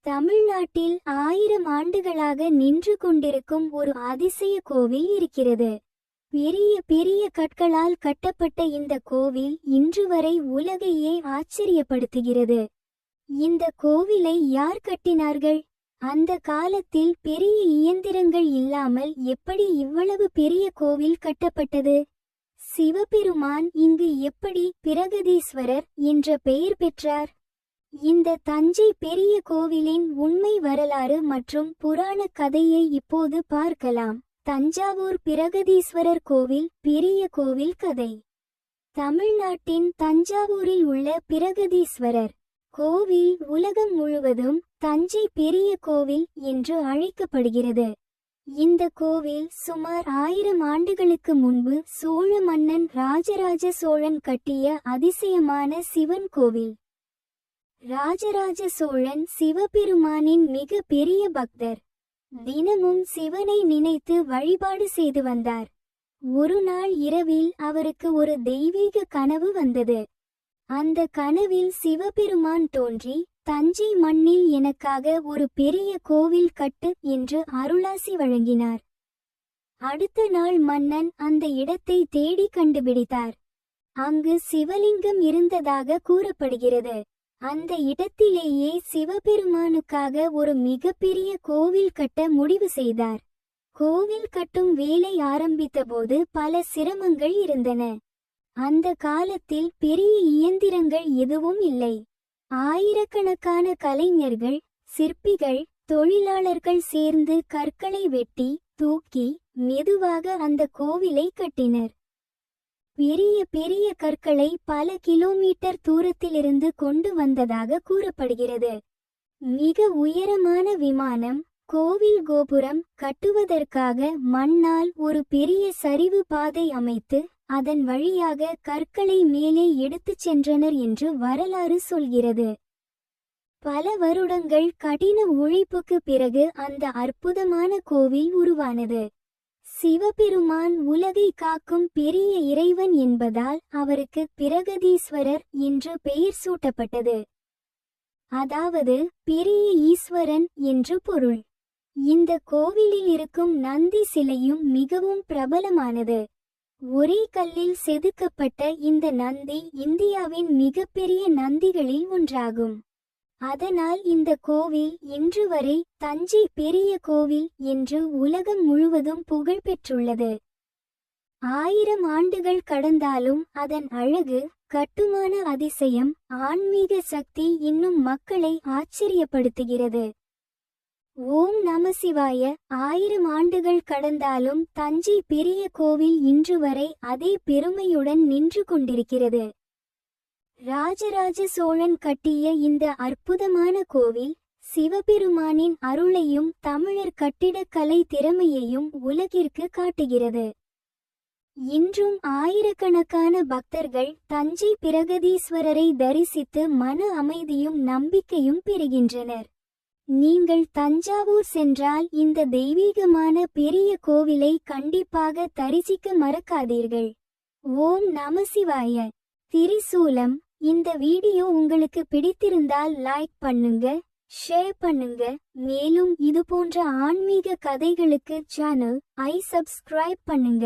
தமிழ்நாட்டில் 1000 ஆண்டுகளாக நின்று கொண்டிருக்கும் ஒரு அதிசய கோவில் இருக்கிறது. பெரிய பெரிய கற்களால் கட்டப்பட்ட இந்த கோவில் இன்று வரை உலகையே ஆச்சரியப்படுத்துகிறது. இந்த கோவிலை யார் கட்டினார்கள்? அந்த காலத்தில் பெரிய இயந்திரங்கள் இல்லாமல் எப்படி இவ்வளவு பெரிய கோவில் கட்டப்பட்டது? சிவபெருமான் இங்கு எப்படி பிரகதீஸ்வரர் என்ற பெயர் பெற்றார்? இந்த தஞ்சை பெரிய கோவிலின் உண்மை வரலாறு மற்றும் புராண கதையை இப்போது பார்க்கலாம். தஞ்சாவூர் பிரகதீஸ்வரர் கோவில் பெரிய கோவில் கதை. தமிழ்நாட்டின் தஞ்சாவூரில் உள்ள பிரகதீஸ்வரர் கோவில் உலகம் முழுவதும் தஞ்சை பெரிய கோவில் என்று அழைக்கப்படுகிறது. இந்த கோவில் சுமார் 1000 ஆண்டுகளுக்கு முன்பு சோழ மன்னன் ராஜராஜ சோழன் கட்டிய அதிசயமான சிவன் கோவில். ராஜராஜ சோழன் சிவபெருமானின் மிக பெரிய பக்தர். தினமும் சிவனை நினைத்து வழிபாடு செய்து வந்தார். ஒரு நாள் இரவில் அவருக்கு ஒரு தெய்வீக கனவு வந்தது. அந்த கனவில் சிவபெருமான் தோன்றி, தஞ்சை மண்ணில் எனக்காக ஒரு பெரிய கோவில் கட்டு என்று அருளாசி வழங்கினார். அடுத்த நாள் மன்னன் அந்த இடத்தை தேடி கண்டுபிடித்தார். அங்கு சிவலிங்கம் இருந்ததாக கூறப்படுகிறது. அந்த இடத்திலேயே சிவபெருமானுக்காக ஒரு மிகப்பெரிய கோவில் கட்ட முடிவு செய்தார். கோவில் கட்டும் வேலை ஆரம்பித்தபோது பல சிரமங்கள் இருந்தன. அந்த காலத்தில் பெரிய இயந்திரங்கள் எதுவும் இல்லை. ஆயிரக்கணக்கான கலைஞர்கள், சிற்பிகள், தொழிலாளர்கள் சேர்ந்து கற்களை வெட்டி தூக்கி மெதுவாக அந்த கோவிலை கட்டினர். பெரிய பெரிய கற்களை பல கிலோமீட்டர் தூரத்திலிருந்து கொண்டு வந்ததாக கூறப்படுகிறது. மிக உயரமான விமானம், கோவில் கோபுரம் கட்டுவதற்காக மண்ணால் ஒரு பெரிய சரிவு பாதை அமைத்து அதன் வழியாக கற்களை மேலே எடுத்துச் சென்றனர் என்று வரலாறு சொல்கிறது. பல வருடங்கள் கடின உழைப்புக்கு பிறகு அந்த அற்புதமான கோவில் உருவானது. சிவபெருமான் உலகை காக்கும் பெரிய இறைவன் என்பதால் அவருக்கு பிரகதீஸ்வரர் என்று பெயர் சூட்டப்பட்டது. அதாவது பெரிய ஈஸ்வரன் என்று பொருள். இந்த கோவிலில் இருக்கும் நந்தி சிலையும் மிகவும் பிரபலமானது. ஒரே கல்லில் செதுக்கப்பட்ட இந்த நந்தி இந்தியாவின் மிகப்பெரிய நந்திகளில் ஒன்றாகும். அதனால் இந்த கோவில் இன்று வரை தஞ்சை பெரிய கோவில் என்று உலகம் முழுவதும் புகழ் பெற்றுள்ளது. 1000 ஆண்டுகள் கடந்தாலும் அதன் அழகு, கட்டுமான அதிசயம், ஆன்மீக சக்தி இன்னும் மக்களை ஆச்சரியப்படுத்துகிறது. ஓம் நம சிவாய. 1000 ஆண்டுகள் கடந்தாலும் தஞ்சை பெரிய கோவில் இன்று வரை அதே பெருமையுடன் நின்று கொண்டிருக்கிறது. ராஜராஜ சோழன் கட்டிய இந்த அற்புதமான கோவில் சிவபெருமானின் அருளையும் தமிழர் கட்டிடக்கலை திறமையையும் உலகிற்கு காட்டுகிறது. இன்றும் ஆயிரக்கணக்கான பக்தர்கள் தஞ்சை பிரகதீஸ்வரரை தரிசித்து மன அமைதியும் நம்பிக்கையும் பெறுகின்றனர். நீங்கள் தஞ்சாவூர் சென்றால் இந்த தெய்வீகமான பெரிய கோவிலை கண்டிப்பாக தரிசிக்க மறக்காதீர்கள். ஓம் நம சிவாய. திரிசூலம். இந்த வீடியோ உங்களுக்கு பிடித்திருந்தால் லைக் பண்ணுங்க, ஷேர் பண்ணுங்க. மேலும் இது போன்ற ஆன்மீக கதைகளுக்கு சேனல் ஐ சப்ஸ்கிரைப் பண்ணுங்க.